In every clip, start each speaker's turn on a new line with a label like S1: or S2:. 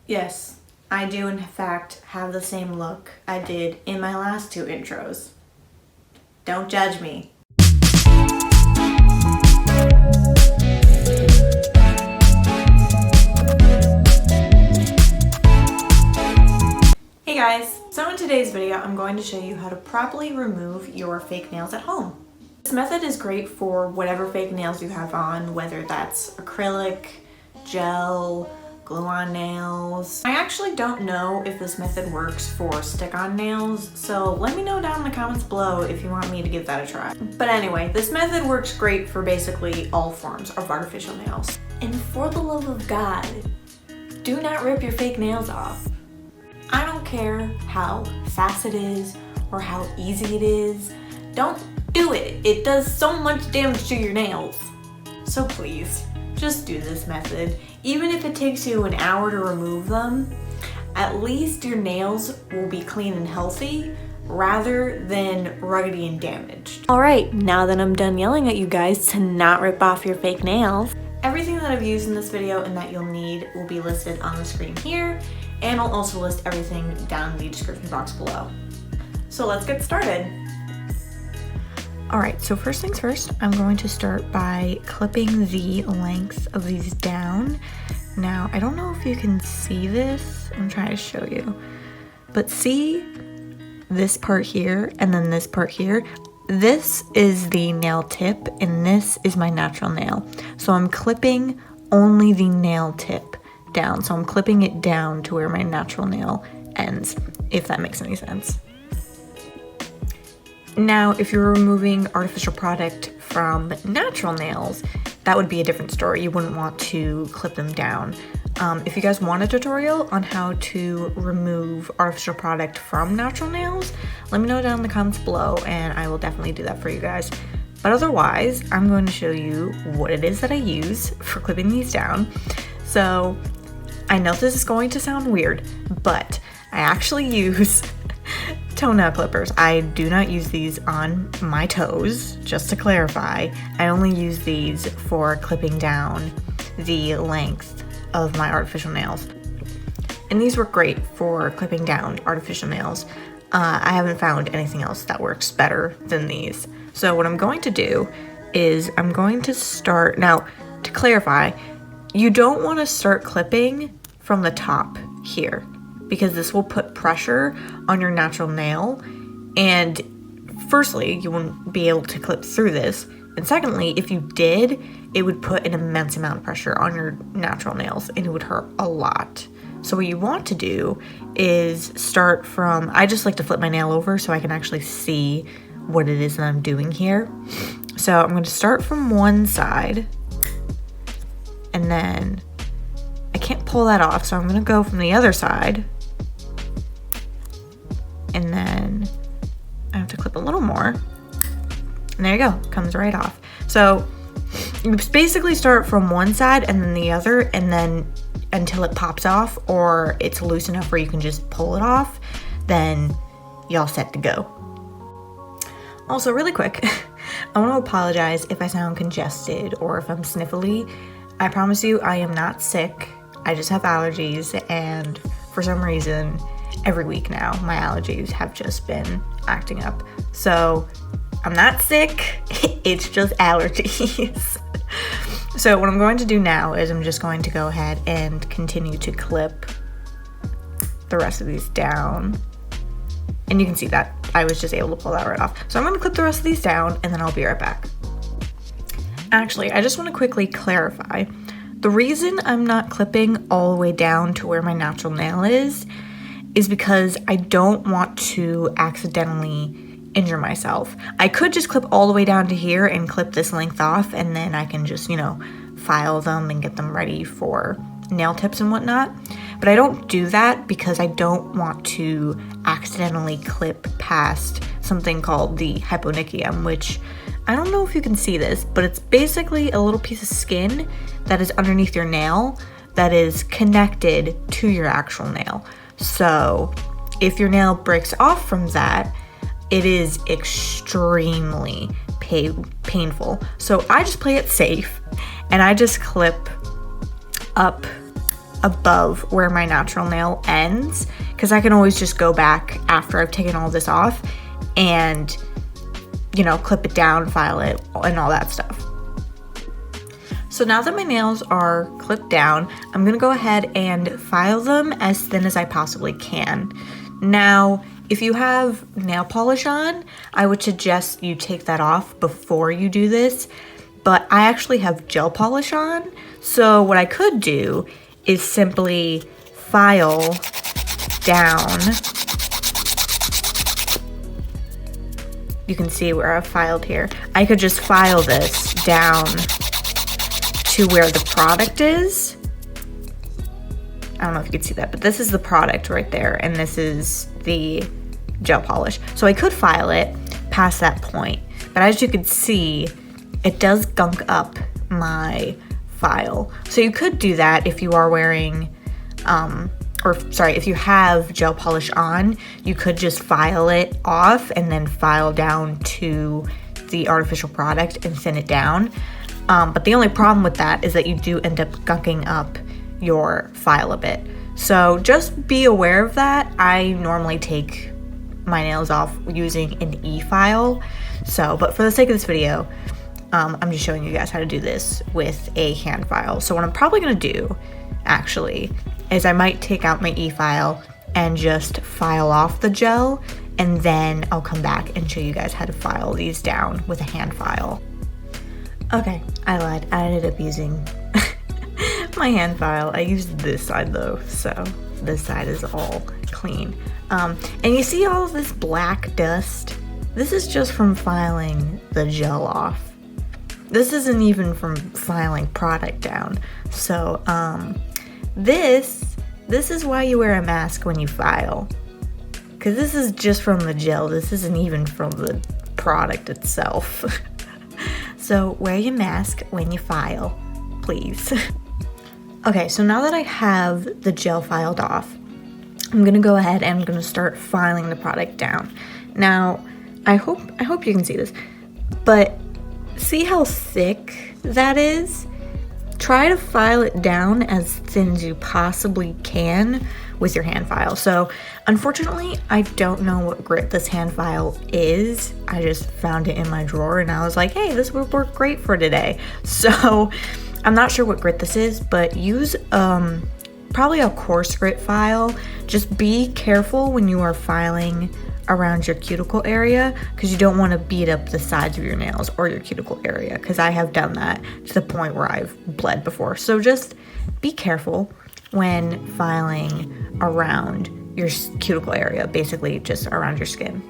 S1: Yes, I do in fact have the same look I did in my last 2 intros. Don't judge me. Hey guys, so in today's video I'm going to show you how to properly remove your fake nails at home. This method is great for whatever fake nails you have on, whether that's acrylic, gel, glue-on nails. I actually don't know if this method works for stick-on nails, so let me know down in the comments below if you want me to give that a try. But anyway, this method works great for basically all forms of artificial nails. And for the love of God, do not rip your fake nails off. I don't care how fast it is or how easy it is. Don't do it. It does so much damage to your nails. So please, just do this method. Even if it takes you an hour to remove them, at least your nails will be clean and healthy rather than ruggedy and damaged. All right, now that I'm done yelling at you guys to not rip off your fake nails, everything that I've used in this video and that you'll need will be listed on the screen here, and I'll also list everything down in the description box below. So let's get started. All right, so first things first, I'm going to start by clipping the length of these down. Now, I don't know if you can see this. I'm trying to show you. But see this part here and then this part here? This is the nail tip and this is my natural nail. So I'm clipping only the nail tip down. So I'm clipping it down to where my natural nail ends, if that makes any sense. Now, if you're removing artificial product from natural nails, that would be a different story. You wouldn't want to clip them down. If you guys want a tutorial on how to remove artificial product from natural nails, let me know down in the comments below and I will definitely do that for you guys. But otherwise, I'm going to show you what it is that I use for clipping these down. So I know this is going to sound weird, but I actually use toenail clippers. I do not use these on my toes, just to clarify. I only use these for clipping down the length of my artificial nails. And these work great for clipping down artificial nails. I haven't found anything else that works better than these. So what I'm going to do is I'm going to start, now to clarify, you don't want to start clipping from the top here, because this will put pressure on your natural nail, and firstly, you wouldn't be able to clip through this, and secondly, if you did, it would put an immense amount of pressure on your natural nails and it would hurt a lot. So what you want to do is start from, I just like to flip my nail over so I can actually see what it is that I'm doing here. So I'm going to start from one side, and then I can't pull that off, so I'm going to go from the other side. And then I have to clip a little more. And there you go, comes right off. So you basically start from one side and then the other, and then until it pops off or it's loose enough where you can just pull it off, then you're all set to go. Also, really quick, I want to apologize if I sound congested or if I'm sniffly. I promise you I am not sick. I just have allergies, and for some reason, every week now, my allergies have just been acting up. So I'm not sick, it's just allergies. So what I'm going to do now is I'm just going to go ahead and continue to clip the rest of these down. And you can see that I was just able to pull that right off. So I'm going to clip the rest of these down and then I'll be right back. Actually, I just want to quickly clarify. The reason I'm not clipping all the way down to where my natural nail is because I don't want to accidentally injure myself. I could just clip all the way down to here and clip this length off, and then I can just, file them and get them ready for nail tips and whatnot. But I don't do that because I don't want to accidentally clip past something called the hyponychium, which I don't know if you can see this, but it's basically a little piece of skin that is underneath your nail that is connected to your actual nail. So if your nail breaks off from that, it is extremely painful. So I just play it safe and I just clip up above where my natural nail ends, because I can always just go back after I've taken all this off and, you know, clip it down, file it, and all that stuff. So now that my nails are clipped down, I'm gonna go ahead and file them as thin as I possibly can. Now, if you have nail polish on, I would suggest you take that off before you do this, but I actually have gel polish on, so what I could do is simply file down. You can see where I've filed here. I could just file this down to where the product is. I don't know if you can see that, but this is the product right there, and this is the gel polish. So I could file it past that point, but as you can see, it does gunk up my file. So you could do that if you are wearing, if you have gel polish on, you could just file it off and then file down to the artificial product and thin it down. But the only problem with that is that you do end up gunking up your file a bit. So just be aware of that. I normally take my nails off using an e-file. But for the sake of this video, I'm just showing you guys how to do this with a hand file. So what I'm probably gonna do, actually, is I might take out my e-file and just file off the gel, and then I'll come back and show you guys how to file these down with a hand file. Okay, I lied. I ended up using my hand file. I used this side though, so this side is all clean. And you see all of this black dust? This is just from filing the gel off. This isn't even from filing product down. So this is why you wear a mask when you file, because this is just from the gel. This isn't even from the product itself. So wear your mask when you file, please. Okay, so now that I have the gel filed off, I'm gonna go ahead and I'm gonna start filing the product down. Now, I hope you can see this, but see how thick that is? Try to file it down as thin as you possibly can with your hand file. So unfortunately, I don't know what grit this hand file is. I just found it in my drawer and I was like, hey, this would work great for today. So I'm not sure what grit this is, but use probably a coarse grit file. Just be careful when you are filing around your cuticle area, because you don't want to beat up the sides of your nails or your cuticle area, because I have done that to the point where I've bled before. So just be careful when filing around your cuticle area, basically just around your skin.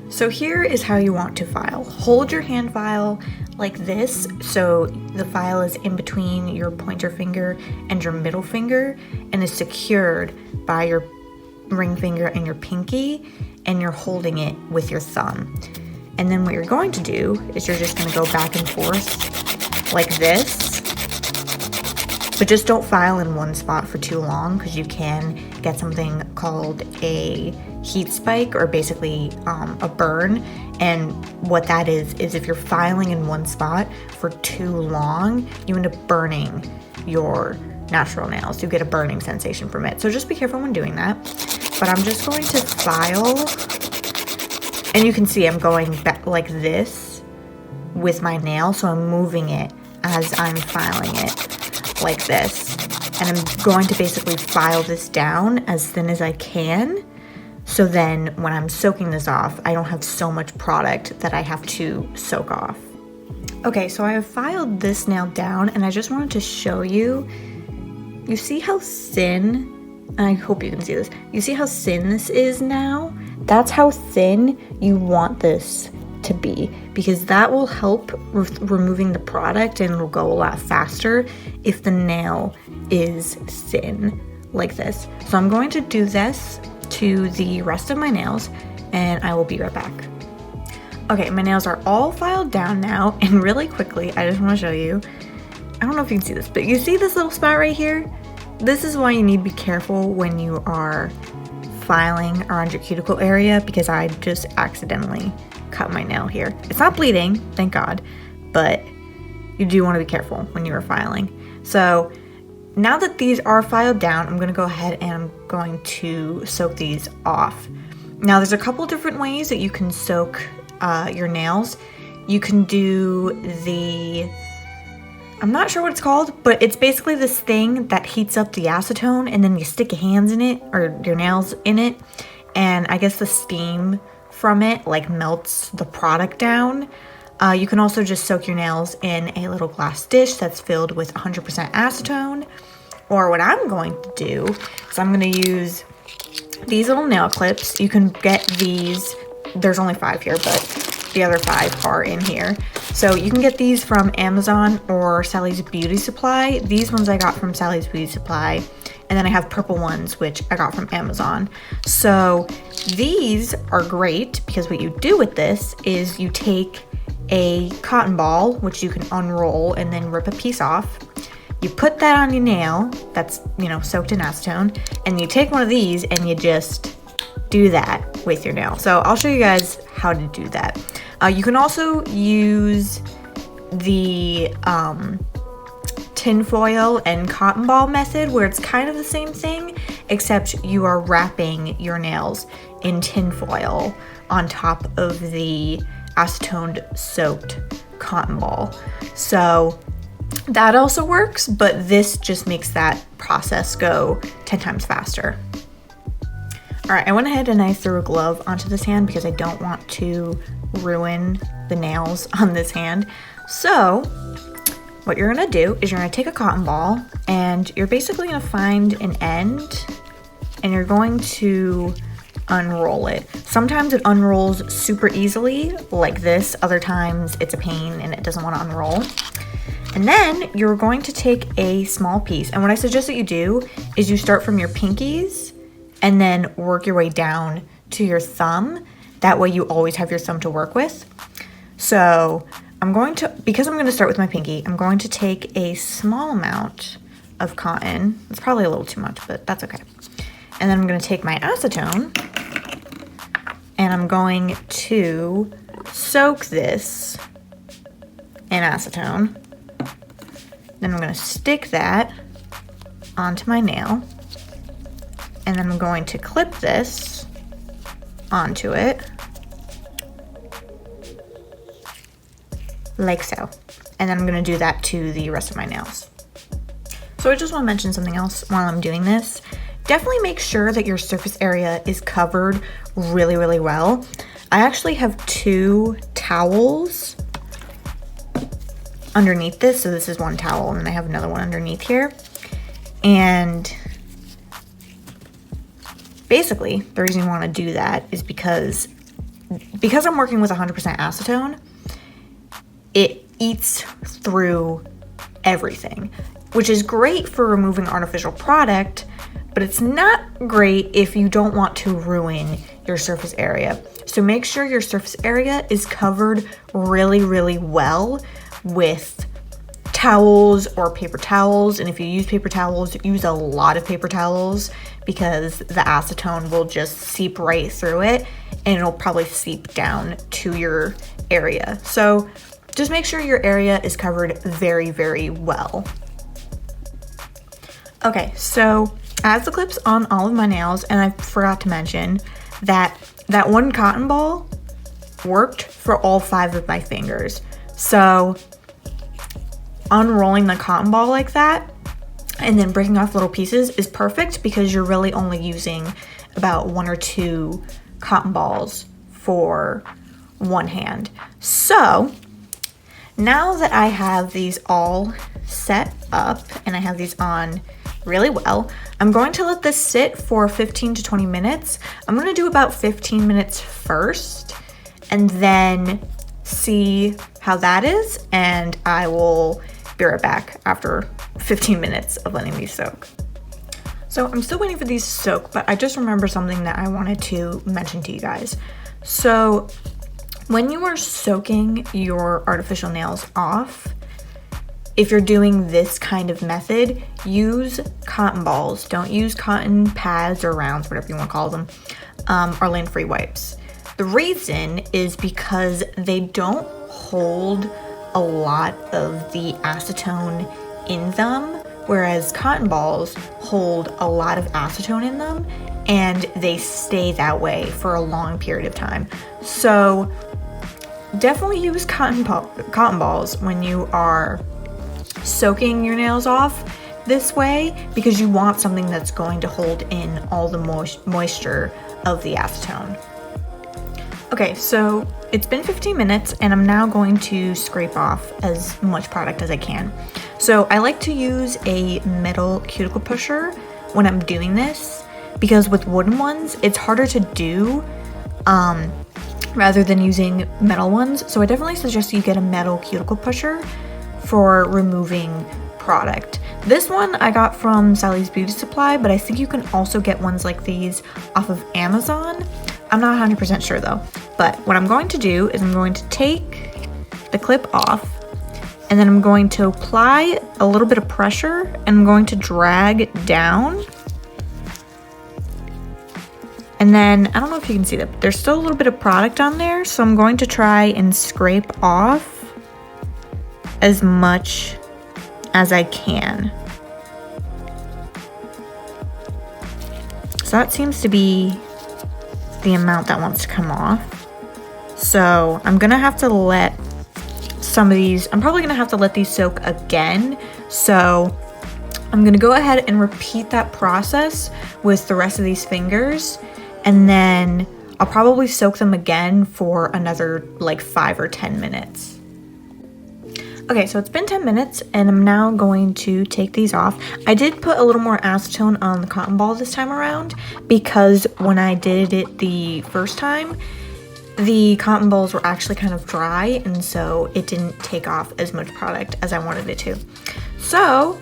S1: So here is how you want to file. Hold your hand file like this, so the file is in between your pointer finger and your middle finger and is secured by your ring finger and your pinky, and you're holding it with your thumb. And then what you're going to do is you're just going to go back and forth like this, but just don't file in one spot for too long, because you can get something called a heat spike, or basically a burn. And what that is if you're filing in one spot for too long, you end up burning your natural nails. You get a burning sensation from it. So just be careful when doing that. But I'm just going to file, and you can see I'm going back like this with my nail, so I'm moving it as I'm filing it like this. And I'm going to basically file this down as thin as I can, so then when I'm soaking this off, I don't have so much product that I have to soak off. Okay, so I have filed this nail down, and I just wanted to show you. You see how thin, I hope you can see this. You see how thin this is now? That's how thin you want this to be, because that will help removing the product, and it'll go a lot faster if the nail is thin like this. So I'm going to do this to the rest of my nails, and I will be right back. Okay, my nails are all filed down now, and really quickly, I just want to show you. I don't know if you can see this, but you see this little spot right here? This is why you need to be careful when you are filing around your cuticle area, because I just accidentally cut my nail here. It's not bleeding, thank God, but you do want to be careful when you are filing. So now that these are filed down, I'm gonna go ahead and I'm going to soak these off. Now there's a couple different ways that you can soak your nails. You can do I'm not sure what it's called, but it's basically this thing that heats up the acetone and then you stick your hands in it or your nails in it. And I guess the steam from it like melts the product down. You can also just soak your nails in a little glass dish that's filled with 100% acetone. Or what I'm going to do is I'm going to use these little nail clips. You can get these, there's only 5 here, but the other 5 are in here. So you can get these from Amazon or Sally's Beauty Supply. These ones I got from Sally's Beauty Supply. And then I have purple ones, which I got from Amazon. So these are great because what you do with this is you take a cotton ball, which you can unroll and then rip a piece off. You put that on your nail that's, soaked in acetone, and you take one of these and you just do that with your nail. So I'll show you guys how to do that. You can also use the tin foil and cotton ball method, where it's kind of the same thing, except you are wrapping your nails in tin foil on top of the acetone soaked cotton ball. So that also works, but this just makes that process go 10 times faster. All right, I went ahead and I threw a glove onto this hand because I don't want to ruin the nails on this hand. So what you're gonna do is you're gonna take a cotton ball and you're basically gonna find an end and you're going to unroll it. Sometimes it unrolls super easily like this. Other times it's a pain and it doesn't want to unroll. And then you're going to take a small piece. And what I suggest that you do is you start from your pinkies and then work your way down to your thumb. That way you always have your thumb to work with. So because I'm going to start with my pinky, I'm going to take a small amount of cotton. It's probably a little too much, but that's okay. And then I'm going to take my acetone and I'm going to soak this in acetone. Then I'm going to stick that onto my nail. And then I'm going to clip this onto it. Like so. And then I'm going to do that to the rest of my nails. So I just want to mention something else while I'm doing this. Definitely make sure that your surface area is covered really, really well. I actually have 2 towels underneath this. So this is one towel and then I have another one underneath here. And basically the reason you want to do that is because I'm working with 100% acetone, it eats through everything, which is great for removing artificial product, but it's not great if you don't want to ruin your surface area. So make sure your surface area is covered really, really well with towels or paper towels. And if you use paper towels, use a lot of paper towels because the acetone will just seep right through it and it'll probably seep down to your area. So just make sure your area is covered very, very well. Okay, so I have the clips on all of my nails, and I forgot to mention that that one cotton ball worked for all 5 of my fingers. So unrolling the cotton ball like that and then breaking off little pieces is perfect because you're really only using about 1 or 2 cotton balls for one hand. So now that I have these all set up and I have these on really well, I'm going to let this sit for 15 to 20 minutes. I'm going to do about 15 minutes first and then see how that is, and I will be right back after 15 minutes of letting these soak. So I'm still waiting for these to soak, but I just remembered something that I wanted to mention to you guys. So when you are soaking your artificial nails off, if you're doing this kind of method, use cotton balls. Don't use cotton pads or rounds, whatever you want to call them, or Lint Free Wipes. The reason is because they don't hold a lot of the acetone in them, whereas cotton balls hold a lot of acetone in them and they stay that way for a long period of time. So definitely use cotton balls when you are soaking your nails off this way, because you want something that's going to hold in all the moisture of the acetone. Okay, so it's been 15 minutes and I'm now going to scrape off as much product as I can. So I like to use a metal cuticle pusher when I'm doing this, because with wooden ones, it's harder to do rather than using metal ones. So I definitely suggest you get a metal cuticle pusher for removing product. This one I got from Sally's Beauty Supply, but I think you can also get ones like these off of Amazon. I'm not 100% sure though. But what I'm going to do is I'm going to take the clip off, and then I'm going to apply a little bit of pressure and I'm going to drag down. And then, I don't know if you can see that, but there's still a little bit of product on there, so I'm going to try and scrape off as much as I can. So that seems to be the amount that wants to come off. So I'm gonna have to let some of these, I'm probably gonna have to let these soak again. So I'm gonna go ahead and repeat that process with the rest of these fingers, and then I'll probably soak them again for another like 5 or 10 minutes. Okay, so it's been 10 minutes and I'm now going to take these off. I did put a little more acetone on the cotton ball this time around, because when I did it the first time, the cotton balls were actually kind of dry, and so it didn't take off as much product as I wanted it to. So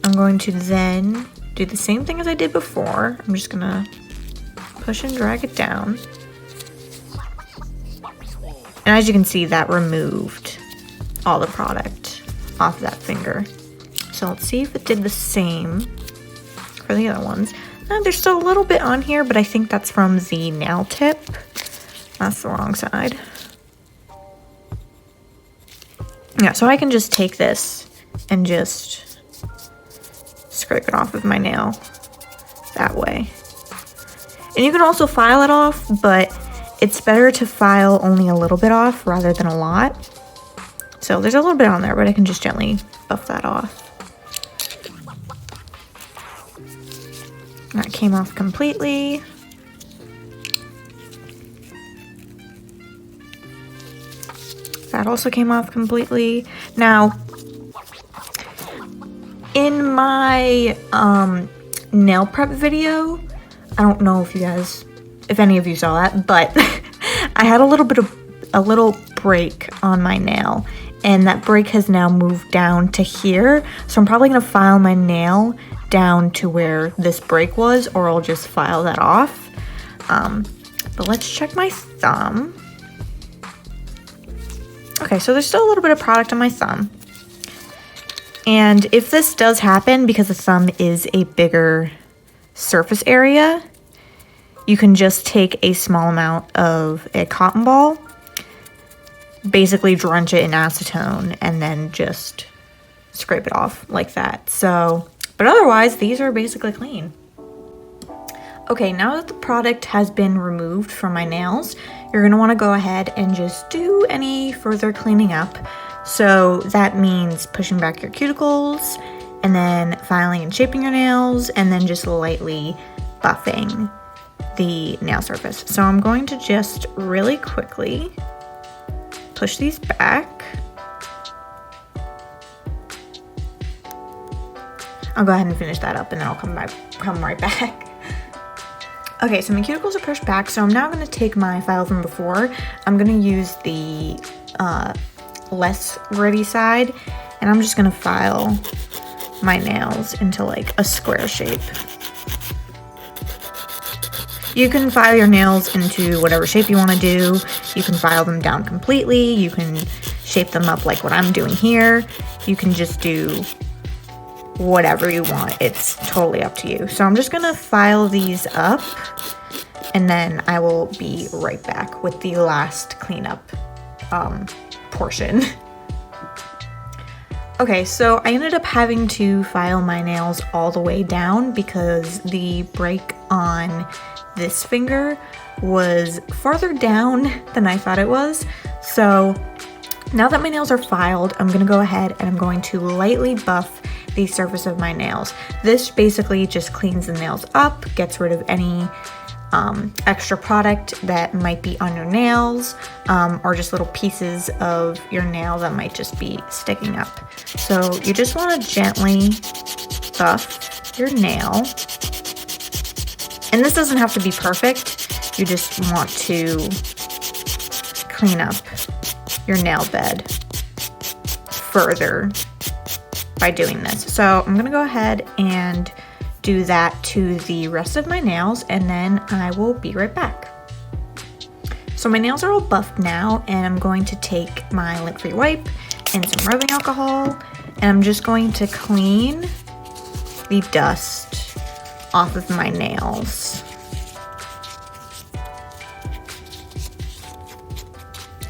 S1: I'm going to then do the same thing as I did before. I'm just gonna push and drag it down. And as you can see, that removed all the product off that finger. So let's see if it did the same for the other ones. There's still a little bit on here, but I think that's from the nail tip. That's the wrong side. Yeah, so I can just take this and just scrape it off of my nail that way. And you can also file it off, but it's better to file only a little bit off rather than a lot. So there's a little bit on there, but I can just gently buff that off. That came off completely. That also came off completely. Now, in my nail prep video, I don't know if any of you saw that, but I had a little break on my nail, and that break has now moved down to here. So I'm probably gonna file my nail down to where this break was, or I'll just file that off. But let's check my thumb. Okay, so there's still a little bit of product on my thumb. And if this does happen, because the thumb is a bigger surface area, you can just take a small amount of a cotton ball, basically drench it in acetone, and then just scrape it off like that. So, but otherwise, these are basically clean. Okay, now that the product has been removed from my nails, you're gonna wanna go ahead and just do any further cleaning up. So that means pushing back your cuticles, and then filing and shaping your nails, and then just lightly buffing the nail surface. So I'm going to just really quickly push these back. I'll go ahead and finish that up, and then I'll come right back. Okay, so my cuticles are pushed back, so I'm now going to take my file from before. I'm going to use the less gritty side, and I'm just going to file my nails into like a square shape. You can file your nails into whatever shape you want to do. You can file them down completely. You can shape them up like what I'm doing here. You can just do whatever you want. It's totally up to you. So I'm just gonna file these up, and then I will be right back with the last cleanup portion. Okay, so I ended up having to file my nails all the way down because the break on this finger was farther down than I thought it was. So now that my nails are filed, I'm gonna go ahead and I'm going to lightly buff the surface of my nails. This basically just cleans the nails up, gets rid of any extra product that might be on your nails, or just little pieces of your nail that might just be sticking up. So you just want to gently buff your nail. And this doesn't have to be perfect. You just want to clean up your nail bed further by doing this. So I'm gonna go ahead and do that to the rest of my nails, and then I will be right back. So my nails are all buffed now, and I'm going to take my Lint Free Wipe and some rubbing alcohol, and I'm just going to clean the dust off of my nails.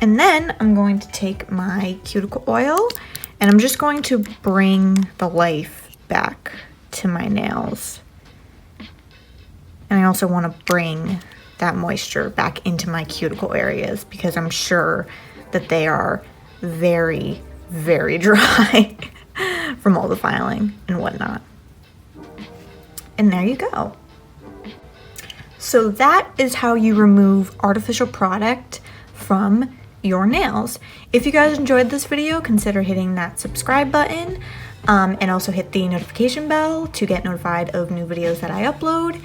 S1: And then I'm going to take my cuticle oil, and I'm just going to bring the life back to my nails. And I also want to bring that moisture back into my cuticle areas because I'm sure that they are very, very dry from all the filing and whatnot. And there you go. So that is how you remove artificial product from your nails. If you guys enjoyed this video, consider hitting that subscribe button. And also hit the notification bell to get notified of new videos that I upload,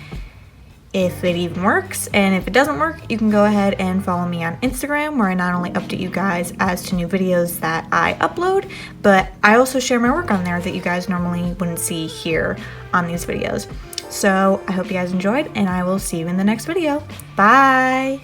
S1: if it even works. And if it doesn't work, you can go ahead and follow me on Instagram, where I not only update you guys as to new videos that I upload, but I also share my work on there that you guys normally wouldn't see here on these videos. So I hope you guys enjoyed, and I will see you in the next video. Bye!